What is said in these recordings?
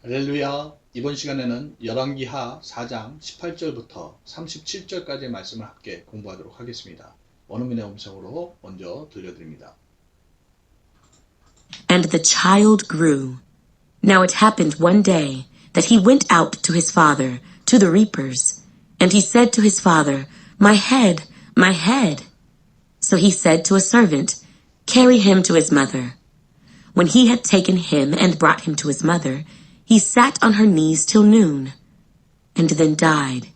할렐루야. 이번 시간에는 열왕기하 4장 18절부터 37절까지의 말씀을 함께 공부하도록 하겠습니다. 원어민의 음성으로 먼저 들려드립니다. And the child grew. Now it happened one day that he went out to his father, to the reapers. And he said to his father, My head, my head. So he said to a servant, Carry him to his mother. When he had taken him and brought him to his mother, he sat on her knees till noon, and then died.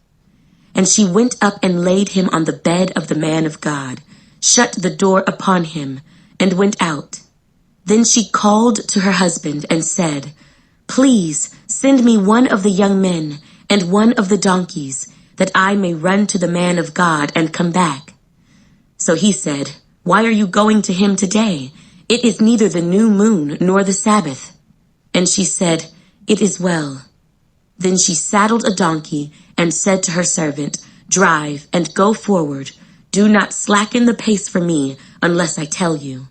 And she went up and laid him on the bed of the man of God, shut the door upon him, and went out. Then she called to her husband and said, Please send me one of the young men and one of the donkeys, that I may run to the man of God and come back. So he said, Why are you going to him today? It is neither the new moon nor the Sabbath. And she said, It is well. Then she saddled a donkey and said to her servant, Drive and go forward. Do not slacken the pace for me unless I tell you.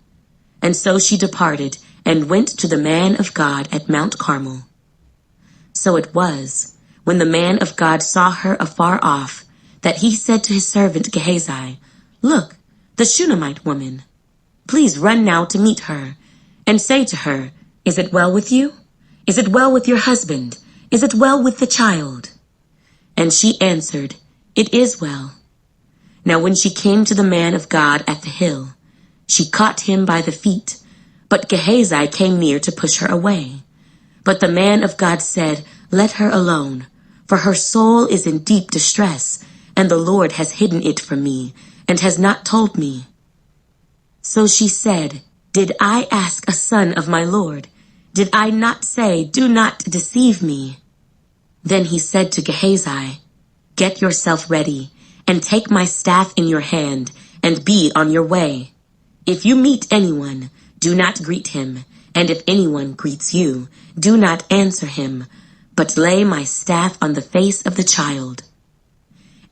And so she departed and went to the man of God at Mount Carmel. So it was, when the man of God saw her afar off, that he said to his servant Gehazi, Look, the Shunammite woman. Please run now to meet her, and say to her, Is it well with you? Is it well with your husband? Is it well with the child? And she answered, It is well. Now when she came to the man of God at the hill, she caught him by the feet, but Gehazi came near to push her away. But the man of God said, Let her alone, for her soul is in deep distress, and the Lord has hidden it from me, and has not told me. So she said, Did I ask a son of my Lord? Did I not say, Do not deceive me? Then he said to Gehazi, Get yourself ready, and take my staff in your hand, and be on your way. If you meet anyone, do not greet him, and if anyone greets you, do not answer him, but lay my staff on the face of the child.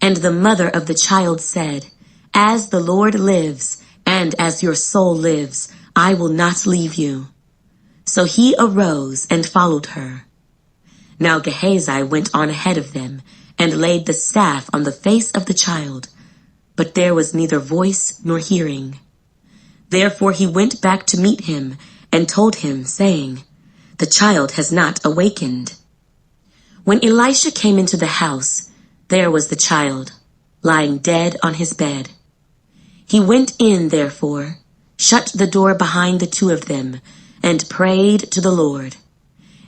And the mother of the child said, As the Lord lives, and as your soul lives, I will not leave you. So he arose and followed her. Now Gehazi went on ahead of them, and laid the staff on the face of the child, but there was neither voice nor hearing. Therefore he went back to meet him, and told him, saying, The child has not awakened. When Elisha came into the house, there was the child, lying dead on his bed. He went in, therefore, shut the door behind the two of them, and prayed to the Lord.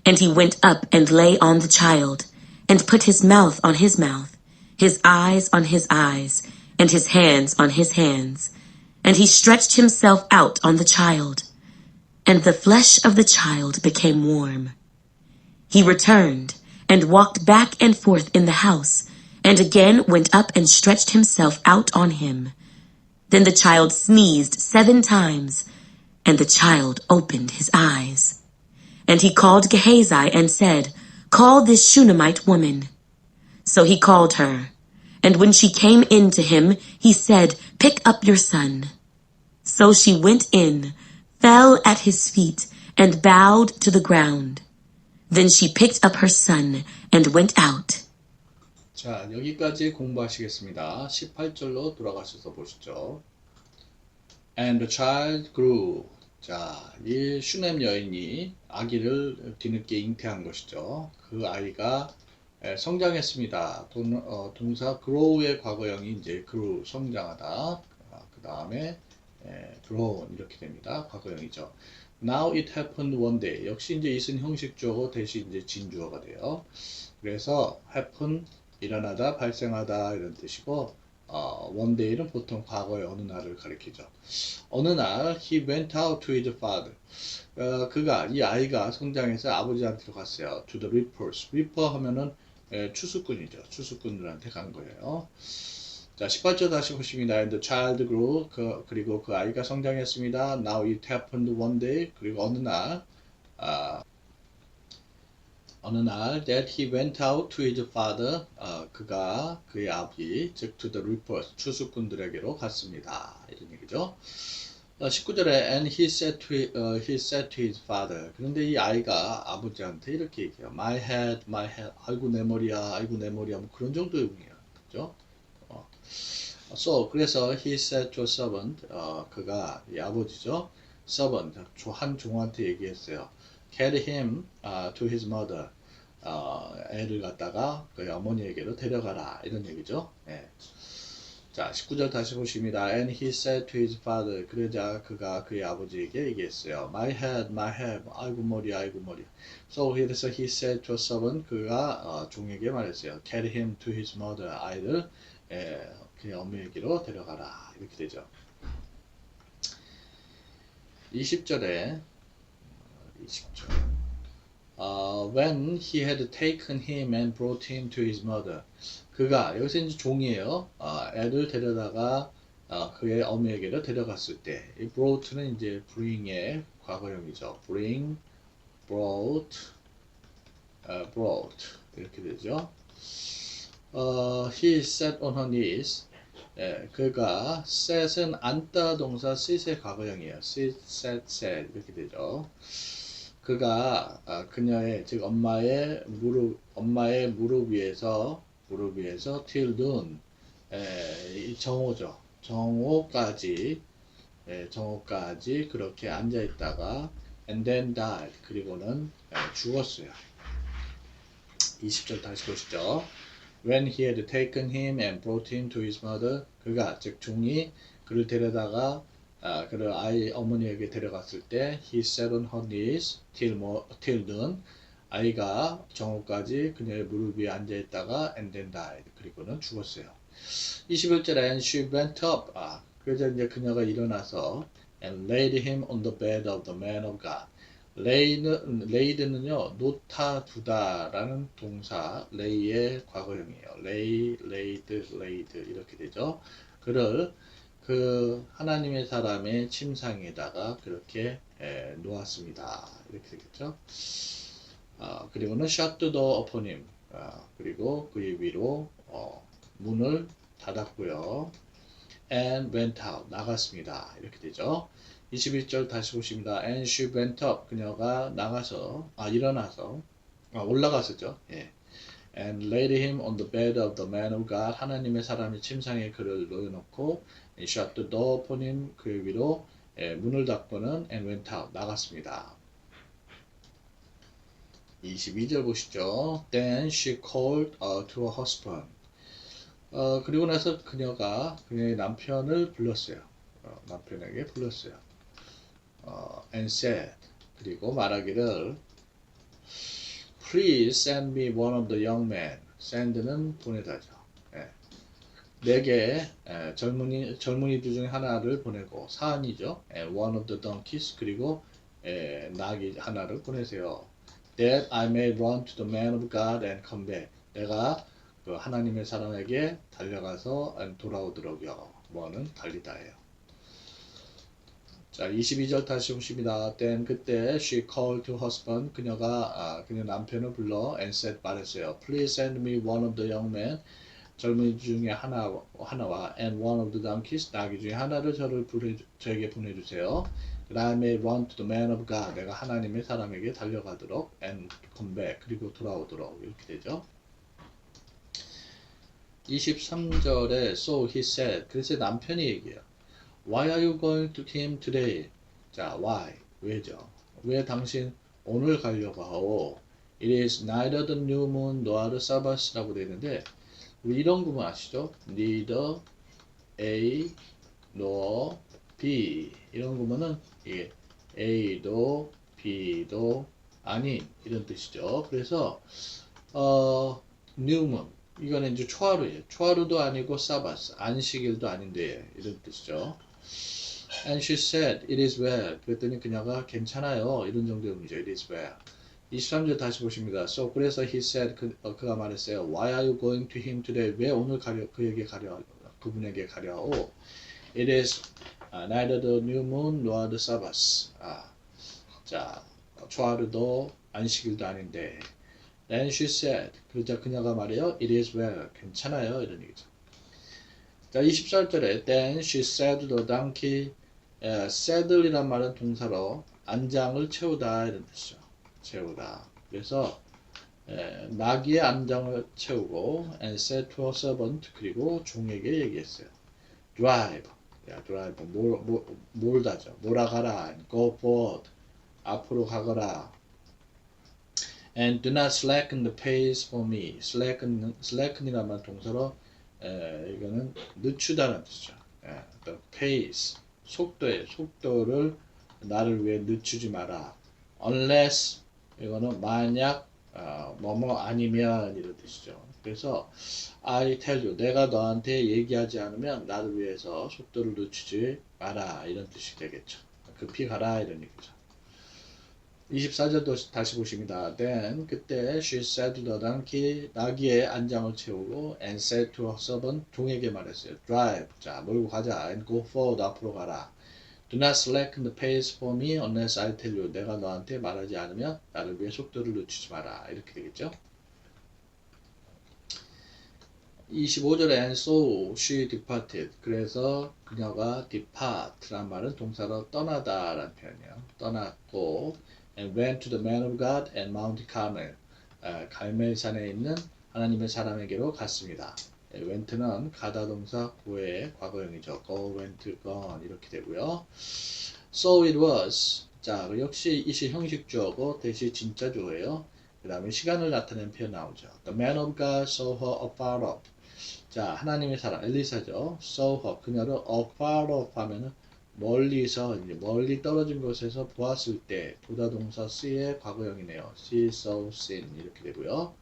And he went up and lay on the child, and put his mouth on his mouth, his eyes on his eyes, and his hands on his hands. And he stretched himself out on the child, and the flesh of the child became warm. He returned, and walked back and forth in the house, and again went up and stretched himself out on him. Then the child sneezed 7 times, and the child opened his eyes. And he called Gehazi and said, Call this Shunammite woman. So he called her. And when she came in to him, he said, Pick up your son. So she went in, fell at his feet, and bowed to the ground. Then she picked up her son and went out. 자, 여기까지 공부하시겠습니다. 18절로 돌아가셔서 보시죠. And the child grew. 자, 이 슈넴 여인이 아기를 뒤늦게 잉태한 것이죠. 그 아이가 성장했습니다. 동사 grow의 과거형이 이제 grew, 성장하다. 그 다음에 grown 이렇게 됩니다. 과거형이죠. Now it happened one day. 역시 이제 이은 형식주어고 대신 이제 진주어가 돼요. 그래서 happen 일어나다, 발생하다 이런 뜻이고, one day는 보통 과거의 어느 날을 가리키죠. 어느 날 he went out to his father. 이 아이가 성장해서 아버지한테로 갔어요. To the reapers. reaper 하면은 추수꾼이죠. 추수꾼들한테 간 거예요. 자, 18절 다시 보십니다. And the child grew. 그리고 그 아이가 성장했습니다. Now it happened one day. 그리고 어느 날 that he went out to his father, 그가 그의 아버지, 즉 to the reapers, 추수꾼들에게로 갔습니다. 이런 얘기죠. 19절에 and he said to his father. 그런데 이 아이가 아버지한테 이렇게 얘기해요. my head. 아이고 내 머리야, 아이고 내 머리야. 뭐 그런 정도의 의미예요. 그죠? 그래서 he said to a servant. 그가 이 아버지죠. servant 한 종한테 얘기했어요. carry him to his mother. 애를 갖다가 그 어머니에게로 데려가라 이런 얘기죠. 예. 자, 19절 다시 보십니다. And he said to his father. 그러자 그가 그의 아버지에게 얘기했어요. My head. 아이고 머리, 아이고 머리. 그래서 he said to a servant. 그가 종에게 말했어요. Carry him to his mother. 아이를 그의 어머니에게로 데려가라. 이렇게 되죠. 20절. When he had taken him and brought him to his mother. 그가 여기서 이제 종이에요. 애를 데려다가 그의 어머니에게로 데려갔을 때, 이 brought는 이제 bring의 과거형이죠. bring, brought 이렇게 되죠. He sat on her knees. 그가 set은 앉다 동사 sit의 과거형이에요. sit, sat 이렇게 되죠. 그가 그녀의 즉 엄마의 무릎 위에서 till noon 정오죠. 정오까지 그렇게 앉아 있다가 and then died. 그리고는 죽었어요. 20절 다시 보시죠. When he had taken him and brought him to his mother. 그가 즉 종이 그를 데려다가 그를 아이 어머니에게 데려갔을 때 he sat on her knees till noon. 아이가 정오까지 그녀의 무릎 위에 앉아있다가 and then died. 그리고는 죽었어요. 21절에 and she went up. 그래서 이제 그녀가 일어나서 and laid him on the bed of the man of God. laid는요 놓다 두다라는 동사 lay의 과거형이에요. laid 이렇게 되죠. 그를 그 하나님의 사람의 침상에다가 그렇게 놓았습니다. 이렇게 되겠죠. 그리고는 shut the door upon him. 그리고 그의 위로 문을 닫았고요. and went out. 나갔습니다. 이렇게 되죠. 21절 다시 보십니다. and she went up. 그녀가 일어나서 올라갔었죠. 예. and laid him on the bed of the man of God. 하나님의 사람의 침상에 그를 놓여놓고 and shut the door upon him. 그의 위로 문을 닫고는 and went out. 나갔습니다. 22절 보시죠. Then she called to her husband. 그리고 나서 그녀의 남편을 불렀어요. 남편에게 불렀어요. And said. 그리고 말하기를 Please send me one of the young men. send는 보내다죠. 내게 젊은이들 중에 하나를 보내고 사안이죠. And one of the donkeys. 그리고 나귀 하나를 보내세요. That I may run to the man of God and come back. 내가 그 하나님의 사람에게 달려가서 돌아오도록요. 뭐는 달리다예요. 자, 22절 다시 보십니다. Then 그때 she called to husband. 그녀 남편을 불러 and said 말했어요. Please send me one of the young men. 젊은 중에 하나와 and one of the donkeys. 나귀 중에 하나를 저에게 보내주세요. That I may run to the man of God. 내가 하나님의 사람에게 달려가도록 and come back. 그리고 돌아오도록 이렇게 되죠. 23절에 so he said. 그래서 남편이 얘기해요. Why are you going to him today? 자, why? 왜죠? 왜 당신 오늘 가려고 하오? It is neither the new moon nor the Sabbath라고 되어 있는데 우리 이런 구문 아시죠? Neither A nor B 이런 구문은 이게 A도 B도 아닌 이런 뜻이죠. 그래서 new moon 이거는 이제 초하루예요. 초하루도 아니고 사바스 안식일도 아닌데 이런 뜻이죠. And she said, it is well. 그랬더니 그녀가 괜찮아요. 이런 정도의 의미죠. It is well. 23절 다시 보십니다. So 그래서 he said, 그가 말했어요. Why are you going to him today? 왜 오늘 그분에게 가려오? It is neither the new moon nor the Sabbath. 자, 초하루도 안식일도 아닌데. Then she said, 그러자 그녀가 말해요. It is well. 괜찮아요. 이런 얘기죠. 자, 24절에 Then she said to the donkey, saddle이란 말은 동사로 안장을 채우다 이런 뜻이죠. 채우다. 그래서 나귀의 안장을 채우고 and said to a servant 그리고 종에게 얘기했어요. drive. 야, drive. 몰다죠. 몰아가라. go forward. 앞으로 가거라. And do not slacken the pace for me. slacken이란 말 동사로 이거는 늦추다는 뜻이죠. the pace. 속도를 나를 위해 늦추지 마라. unless 이거는 만약 뭐뭐 아니면 이런 뜻이죠. 그래서 I tell you 내가 너한테 얘기하지 않으면 나를 위해서 속도를 늦추지 마라 이런 뜻이 되겠죠. 급히 가라 이런 얘기죠. 24절도 다시 보십니다. Then 그때 she said the donkey 나귀의 안장을 채우고 and said to her servant 종에게 말했어요. Drive 자 몰고 가자 and go forward 앞으로 가라. Do not slacken the pace for me unless I tell you 내가 너한테 말하지 않으면 나를 위해 속도를 늦추지 마라 이렇게 되겠죠. 25절에 and so she departed 그래서 그녀가 depart란 말은 동사로 떠나다 라는 표현이에요. 떠났고 and went to the man of God at Mount Carmel 갈멜산에 있는 하나님의 사람에게로 갔습니다. went는 가다 동사 고의 과거형이죠. go, went, gone 이렇게 되고요. So it was 자 역시 이시 형식주어고 대시 진짜주어예요. 그 다음에 시간을 나타내는 표현 나오죠. The man of God saw her afar off 자 하나님의 사람 엘리사죠. saw her 그녀를 afar off 하면은 멀리서 이제 멀리 떨어진 곳에서 보았을 때 보다 동사 see의 과거형이네요. see, saw, seen 이렇게 되고요.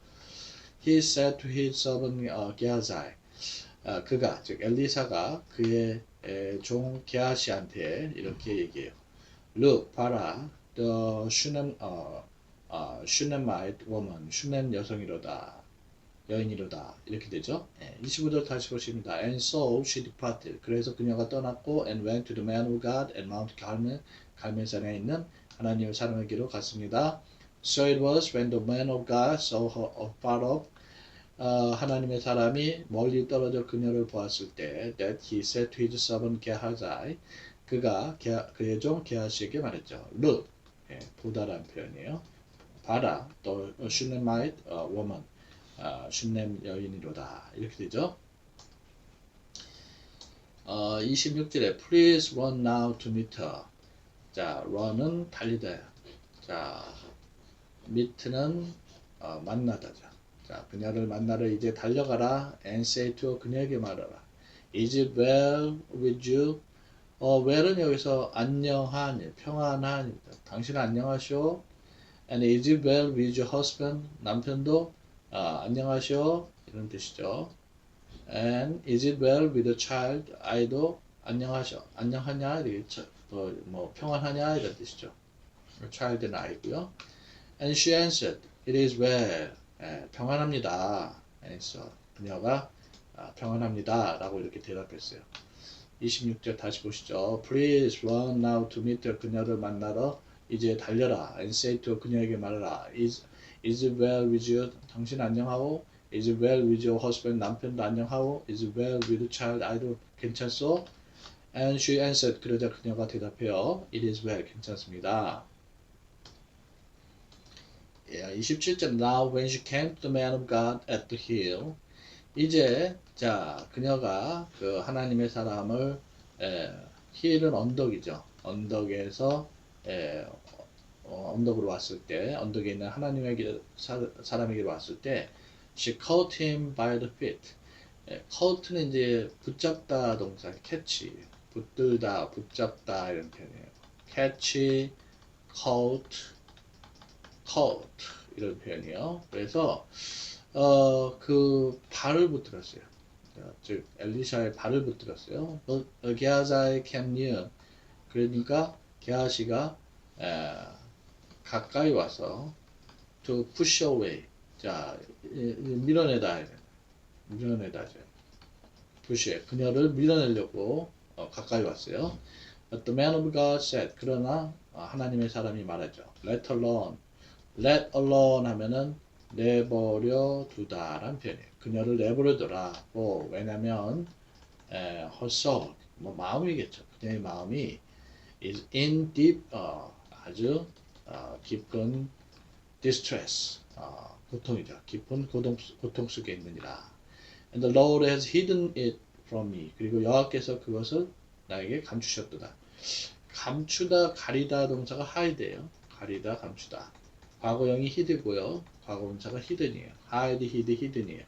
He said to his servant Gehazi 그가 즉 엘리사가 그의 종 게하시한테 이렇게 얘기해요. Look 봐라 the Shunammite woman 슈넴 여성이로다 여인이로다 이렇게 되죠. 25절 다시 보십니다. And so she departed. 그래서 그녀가 떠났고 and went to the man of God at Mount Carmel 갈멜산에 있는 하나님의 사람에게로 갔습니다. So it was when the man of God saw her afar off 하나님의 사람이 멀리 떨어져 그녀를 보았을 때 that he said to his servant Gehazi 그가 그의 종 게하시에게 말했죠. Look 보다라는 표현이에요. 봐라 the Shunammite woman 슌넴 여인이로다 이렇게 되죠. 26절에 Please run now to meet her. 자, run은 달리다. 자, meet는 만나다죠. 자, 그녀를 만나러 이제 달려가라. And say to her, 그녀에게 말하라. Is it well with you? well은 여기서 안녕한, 평안한. 당신은 안녕하시오. And is it well with your husband? 남편도 안녕하시오 이런 뜻이죠. And is it well with the child? 아이도 안녕하냐 뭐 평안하냐 이런 뜻이죠. child는 아이고요. And she answered, it is well. 평안합니다. answer. 그녀가 평안합니다 라고 이렇게 대답했어요. 26절 다시 보시죠. Please run now to meet her. 그녀를 만나러 이제 달려라. And say to 그녀에게 말하라. Is it well with you? 당신 안녕하고? Is it well with your husband? 남편도 안녕하고? Is it well with the child? 아이도 괜찮소? And she answered. 그러자 그녀가 대답해요. It is well. 괜찮습니다. 27절 Now when she came to the man of God at the hill 이제 자 그녀가 그 하나님의 사람을 hill은 언덕이죠. 언덕에서 언덕으로 왔을 때 언덕에 있는 하나님에게 사람에게로 왔을 때 she caught him by the feet. caught는 이제 붙잡다 동사 catch 붙들다 붙잡다 이런 표현이에요. catch, caught 이런 표현이에요. 그래서 그 발을 붙들었어요. 즉 엘리샤의 발을 붙들었어요. 게하시 came near. 그러니까 게하시가 가까이 와서 to push away. 자, 밀어내다죠. push. 그녀를 밀어내려고 가까이 왔어요. But the man of God said. 그러나 하나님의 사람이 말하죠. Let alone. Let alone 하면은 내버려 두다라는 표현이에요. 그녀를 내버려 두라. 왜냐면 her soul, 뭐 마음이겠죠. 그녀의 마음이 is in deep 아주 깊은 distress 고통이죠. 깊은 고통 속에 있느니라. And the Lord has hidden it from me. 그리고 여호와께서 그것을 나에게 감추셨도다. 감추다, 가리다 동사가 hide예요. 가리다, 감추다. 과거형이 hid고요. 과거분사가 hidden이에요. hide, hidden이에요.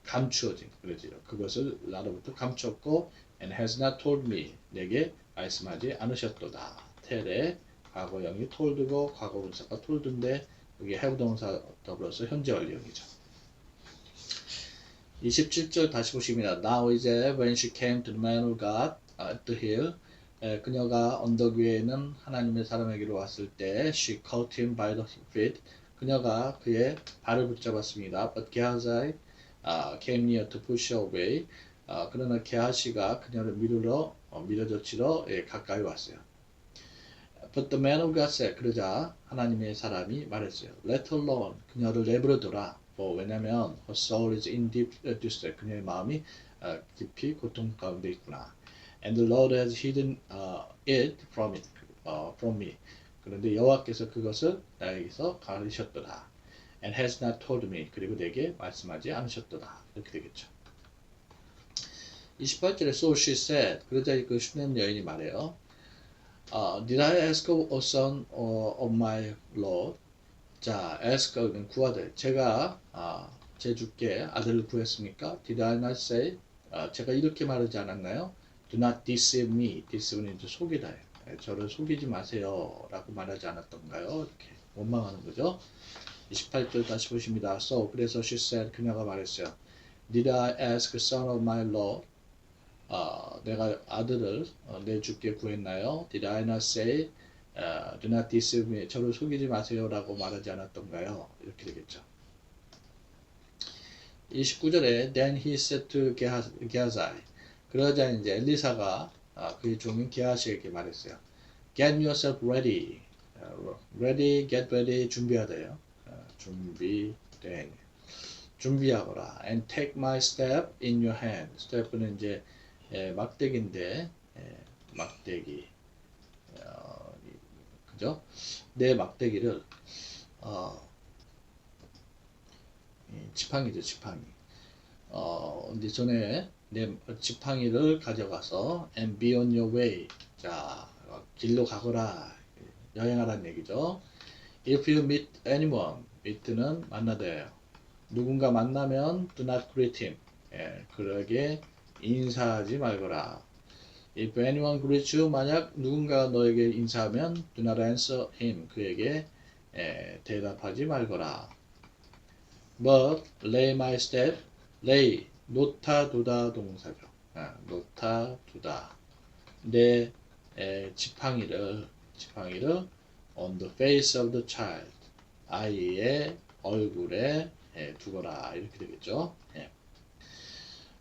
감추어진, 그러지요. 그것을 나로부터 감췄고 and has not told me. 내게 말씀하지 않으셨도다. tell의 과거형이 told고 과거분사가 told인데 여기 have 동사 더불어서 현재 완료형이죠. 27절 다시 보십니다. Now 이제 when she came to the man of God at the hill 그녀가 언덕 위에 있는 하나님의 사람에게로 왔을 때 she caught him by the feet 그녀가 그의 발을 붙잡았습니다. But Gehazi came near to push her away 그러나 게하시가 그녀를 밀어젖히러 가까이 왔어요. But the man of God said 그러자 하나님의 사람이 말했어요. Let her alone 그녀를 내버려둬라. 왜냐면 her soul is in deep distress 그녀의 마음이 깊이 고통 가운데 있구나. And the Lord has hidden it from me. 그런데 여호와께서 그것을 나에게서 가리셨도다. And has not told me. 그리고 내게 말씀하지 않으셨도다. 이렇게 되겠죠. 28절에 So she said. 그러자 그 슈넴 여인이 말해요. Did I ask a son of my Lord? 자, ask는 구하되. 제가 제 주께 아들을 구했습니까? Did I not say? 제가 이렇게 말하지 않았나요? Do not deceive me. deceive는 이제 속이다. 저를 속이지 마세요. 라고 말하지 않았던가요? 이렇게 원망하는 거죠. 28절 다시 보십니다. So, 그래서 she said, 그녀가 말했어요. Did I ask son of my Lord? 내가 아들을 내 주께 구했나요? Did I not say, do not deceive me. 저를 속이지 마세요. 라고 말하지 않았던가요? 이렇게 되겠죠. 29절에 Then he said to Gehazi. 그러자 이제 엘리사가 그의 종인 게하시에게 말했어요. Get yourself ready. ready, get ready, 준비하다요. 준비하거라. And take my staff in your hand. staff는 이제 막대기인데 막대기. 그죠? 내 막대기를 지팡이죠, 지팡이. 이제 전에 내 지팡이를 가져가서 and be on your way. 자, 길로 가거라. 여행하라는 얘기죠. If you meet anyone, meet는 만나다예요. 누군가 만나면 do not greet him. 그러게 인사하지 말거라. If anyone greets you, 만약 누군가 너에게 인사하면 do not answer him. 그에게 대답하지 말거라. But lay my staff, lay 놓다 두다 동사죠. 놓다 두다. 내 지팡이를 on the face of the child. 아이의 얼굴에 두거라. 이렇게 되겠죠.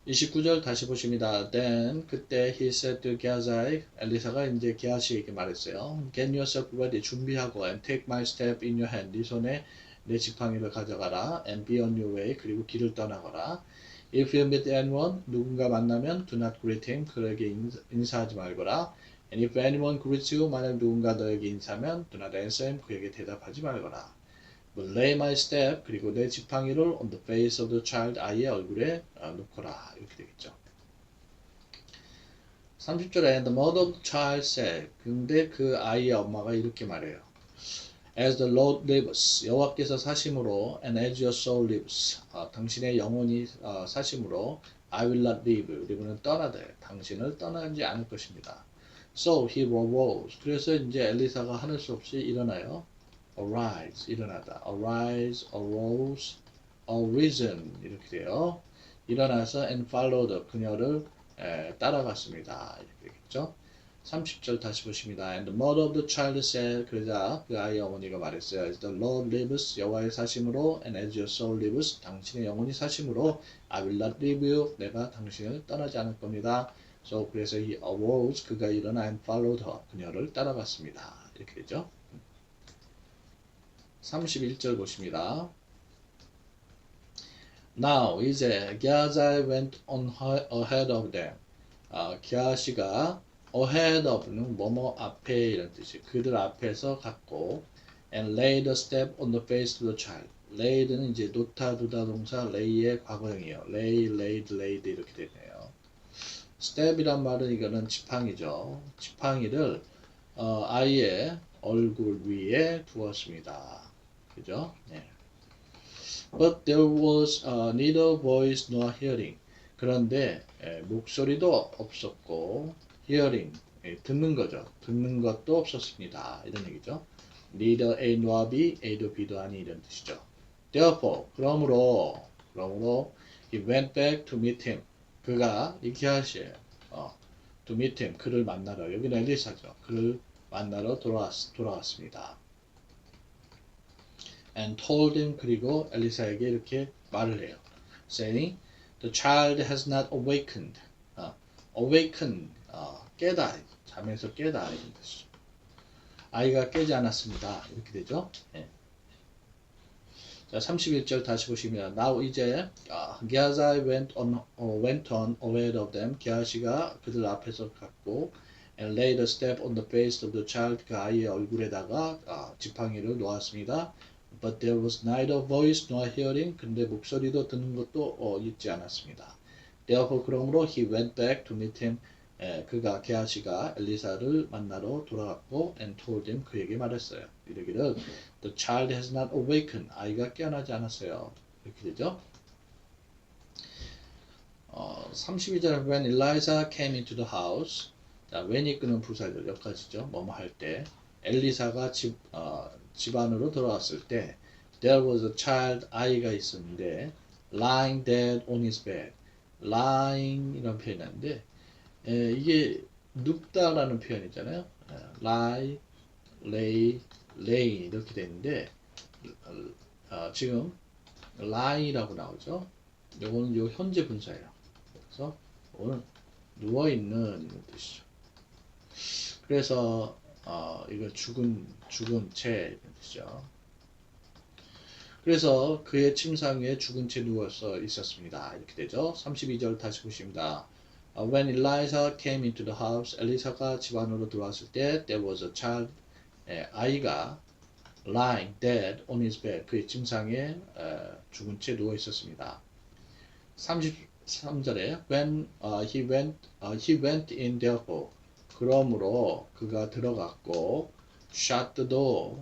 29절 다시 보십니다. Then 그때 he said to Gehazi, 엘리사가 이제 게하시에게 말했어요. Get yourself ready. 준비하고 and take my staff in your hand. 네 손에 내 지팡이를 가져가라. And be on your way. 그리고 길을 떠나거라. If you meet anyone, 누군가 만나면 do not greet him. 그에게 인사하지 말거라. And if anyone greets you, 만약 누군가 너에게 인사하면 do not answer him. 그에게 대답하지 말거라. But lay my staff, 그리고 내 지팡이를 on the face of the child, 아이의 얼굴에 놓거라. 이렇게 되겠죠. 30절에 And the mother of the child said, 근데 그 아이의 엄마가 이렇게 말해요. As the Lord lives, 여호와께서 사심으로, and as your soul lives, 당신의 영혼이 사심으로, I will not leave, 우리는 떠나되, 당신을 떠나지 않을 것입니다. So he arose. 그래서 이제 엘리사가 하늘 수 없이 일어나요. Arise, 일어나다. Arise, arose, arisen 이렇게 돼요. 일어나서 and followed, 그녀를 따라갔습니다. 이렇게 되겠죠. 30절 다시 보십니다. And the mother of the child said, 그러자 그 아이의 어머니가 말했어요. As the Lord lives, 여호와의 사심으로, and as your soul lives, 당신의 영혼이 사심으로, I will not leave you, 내가 당신을 떠나지 않을 겁니다. So 그래서 he arose, 그가 일어나 and followed her, 그녀를 따라갔습니다. 이렇게 되죠. 31절 보십니다. Now 이제 Gehazi went on ahead of them. 게하시가 ahead of는 뭐뭐 앞에 이런 뜻이에요. 그들 앞에서 갔고 and laid a step on the face of the child. laid는 이제 놓다 두다 동사 lay의 과거형이에요. laid 이렇게 되네요. step이란 말은 이거는 지팡이죠. 지팡이를 아이의 얼굴 위에 두었습니다. 그죠? 네. But there was neither voice nor hearing. 그런데 목소리도 없었고 hearing 듣는 거죠. 듣는 것도 없었습니다. 이런 얘기죠. Neither A nor B, A도 B도 아니 이런 뜻이죠. Therefore, 그러므로 he went back to meet him. 그가 이렇게 하시에요. to meet him. 그를 만나러. 여기는 엘리사죠. 그를 만나러 돌아왔습니다. And told him. 그리고 엘리사에게 이렇게 말을 해요. Saying, the child has not awakened. awaken, 깨다. 잠에서 깨다. 이런 뜻이죠. 아이가 깨지 않았습니다. 이렇게 되죠. 네. 자, 31절 다시 보시면 Now 이제 Gehazi went on ahead of them. 게하시가 그들 앞에서 갔고 and laid a step on the face of the child. 그 아이의 얼굴에다가 지팡이를 놓았습니다. But there was neither voice nor hearing. 근데 목소리도 듣는 것도 있지 않았습니다. Therefore 그러므로 he went back to meet him. 그가 게하시가 엘리사를 만나러 돌아갔고 and told him. 그에게 말했어요. 이르기를 The child has not awakened. 아이가 깨어나지 않았어요. 이렇게 되죠. 32절 When Eliza came into the house. 자, when이 끄는 부사절 여기까지죠. 뭐뭐 할 때. 엘리사가 집 안으로 들어왔을 때 There was a child. 아이가 있었는데 lying dead on his bed. lying 이런 표현이 있는데 이게 눕다라는 표현이잖아요. lie, lay 이렇게 되는데 지금 lie라고 나오죠. 요거는 요 현재 분사예요. 그래서 오늘 누워 있는 이런 뜻이죠. 그래서 이거 죽은 채 이런 뜻이죠. 그래서 그의 침상 위에 죽은 채 누워서 있었습니다. 이렇게 되죠. 32절 다시 보십니다. When Eliza came into the house, 엘리사가 집 안으로 들어왔을 때 there was a child, 아이가 lying dead on his bed, 그의 침상에 죽은 채 누워 있었습니다. 33절에 when he went in therefore, 그러므로 그가 들어갔고 shut the door,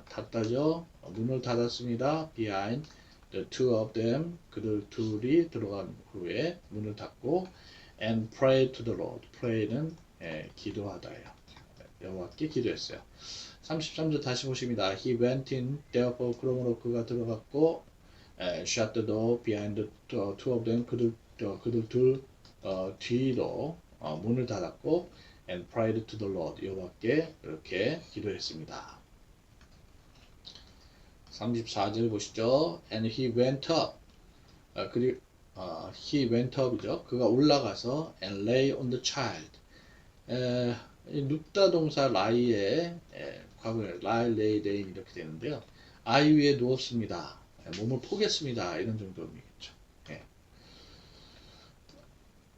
닫다죠. 문을 닫았습니다. behind the two of them, 그들 둘이 들어간 후에 문을 닫고 and prayed to the Lord. pray는 기도하다예요. 여호와께 기도했어요. 33절 다시 보십니다. He went in, therefore 그러므로 그가 들어갔고 shut the door behind the two of them. 그들 둘 뒤로 문을 닫았고 and prayed to the Lord. 여호와께 이렇게 기도했습니다. 34절 보시죠. And he went up. 그리고 he went up이죠. 그가 올라가서 and lay on the child. 눕다 동사 lie에 과거에 lie, lay 이렇게 되는데요. 아이 위에 누웠습니다. 몸을 포겠습니다. 이런 정도이겠죠.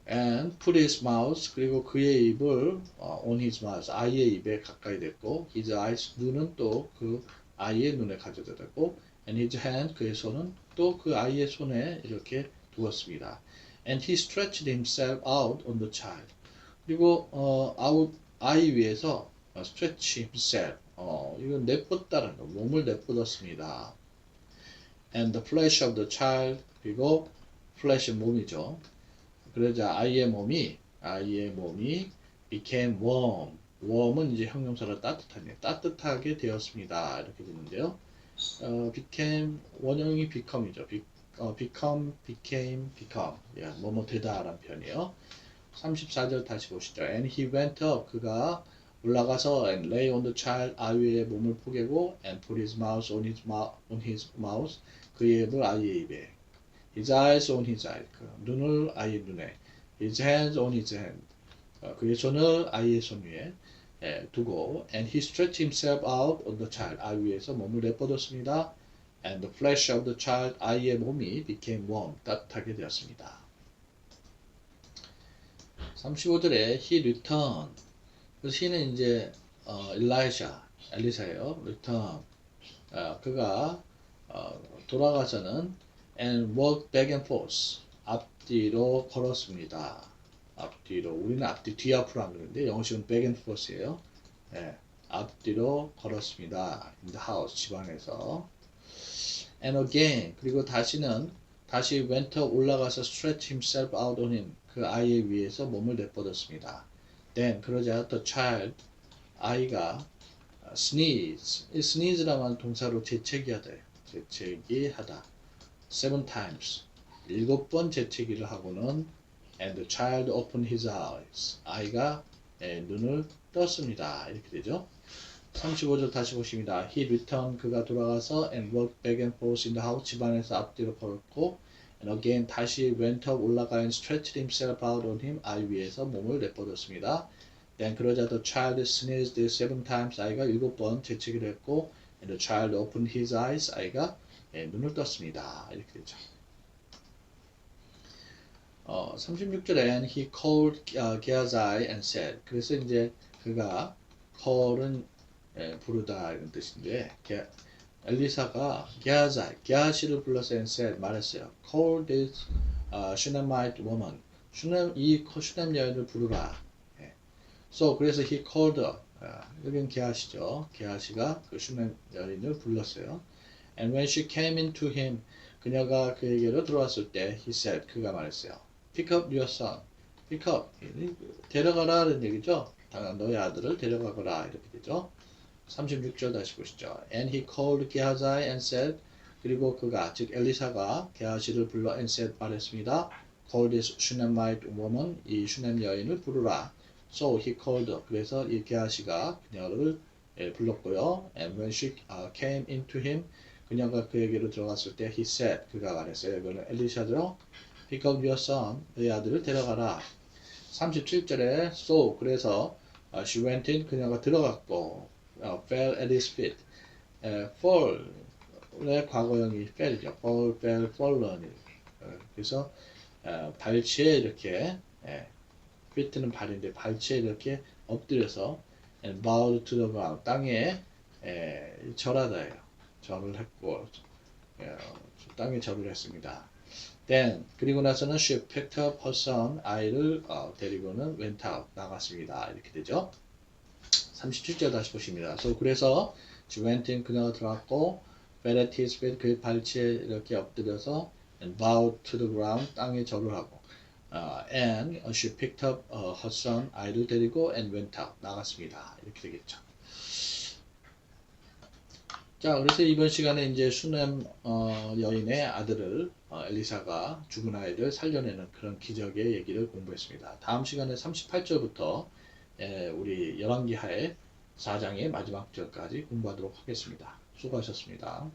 And put his mouth. 그리고 그의 입을 on his mouth. 아이의 입에 가까이 댔고 his eyes. 눈은 또 그 아이의 눈에 가져다 댔고 and his hand. 그의 손은 또 그 아이의 손에 이렇게 두었습니다. And he stretched himself out on the child. 그리고 아이 위에서 stretch himself. 이건 내뻗다라는 거. 몸을 내뻗었습니다. And the flesh of the child. 그리고 flesh는 몸이죠. 그러자 아이의 몸이 became warm. warm은 이제 형용사로 따뜻하게 되었습니다. 이렇게 되는데요. became 원형이 become이죠. became. 뭐뭐 되다라는 표현이에요. 34절 다시 보시죠. And he went up. 그가 올라가서 and lay on the child. 아이 위에 몸을 포개고 and put his mouth on his mouth. 그의 입을 아이의 입에. His eyes on his eyes. 눈을 아이의 눈에. His hands on his hand. 그의 손을 아이의 손 위에 두고 and he stretched himself out on the child. 아이 위에서 몸을 내뻗었습니다. And the flesh of the child. 아이의 몸이 became warm. 따뜻하게 되었습니다. 35절에 he returned. 그래서 he는 이제 엘리사예요. return. 그가 돌아가서는 and walk back and forth. 앞뒤로 걸었습니다. 앞뒤로. 우리는 앞뒤 뒤 앞으로 안 그러는데 영어식은 back and forth예요. 예, 앞뒤로 걸었습니다. in the house. 집안에서. and again. 그리고 다시 went up 올라가서 stretch himself out on him. 그 아이의 위에서 몸을 내뻗었습니다. then 그러자 the child 아이가 sneeze. 이 sneeze라는 동사로 재채기하다. 재채기하다. 7 times. 7번 재채기를 하고는 and the child opened his eyes. 아이가 눈을 떴습니다. 이렇게 되죠. 35절 다시 보십니다. He returned. 그가 돌아가서 and walked back and forth in the house. 집안에서 앞뒤로 걸었고 and again 다시 went up 올라가 and stretched himself out on him. 아이 위에서 몸을 내뻗었습니다. Then 그러자 the child sneezed 7 times. 아이가 7번 재채기를 했고 and the child opened his eyes. 아이가 눈을 떴습니다. 이렇게 되죠. 36절에 and he called Gehazi and said. 그래서 이제 그가 call은 부르다 이런 뜻인데 엘리사가 게하시를 불러서 and said 말했어요. Call this Shunammite woman. 이 슈넴 여인을 부르라. So 그래서 he called her. 여기는 게하시죠. 게하시가 그 슈넴 여인을 불렀어요. And when she came into him, 그녀가 그에게로 들어왔을 때, he said, 그가 말했어요. Pick up your son. Pick up. 데려가라는 얘기죠. 너의 아들을 데려가거라. 이렇게 되죠. 36절 다시 보시죠. And he called Gehazi and said, 그리고 그가, 즉 엘리사가 게하시를 불러 and said 말했습니다. Call this Shunammite woman. 이 슈넴 여인을 부르라. So he called her. 그래서 이 게하시가 그녀를 불렀고요. And when she came into him, 그녀가 그에게로 들어갔을 때 he said, 그가 말했어요. 이거는 엘리사죠. Pick up your son. 너의 아들을 데려가라. 37절에 so 그래서 she went in. 그녀가 들어갔고 fell at his feet. fall의 과거형이 fell이죠. fall, fell, fallen. 그래서 발치에 이렇게 feet는 발인데 발치에 이렇게 엎드려서 and bowed to the ground. 땅에 절하다예요. 절을 했고 땅에 절을 했습니다. Then 그리고 나서는 she picked up her son. 아이를 데리고는 went out. 나갔습니다. 이렇게 되죠. 37절 다시 보십니다. So 그래서 she went in. 그녀가 들어갔고 fell at his feet. 그의 발치에 이렇게 엎드려서 and bowed to the ground. 땅에 절을 하고 and she picked up her son. 아이를 데리고 and went out. 나갔습니다. 이렇게 되겠죠. 자, 그래서 이번 시간에 이제 슈넴 여인의 아들을 엘리사가 죽은 아이를 살려내는 그런 기적의 얘기를 공부했습니다. 다음 시간에 38절부터 우리 열왕기하의 4장의 마지막 절까지 공부하도록 하겠습니다. 수고하셨습니다.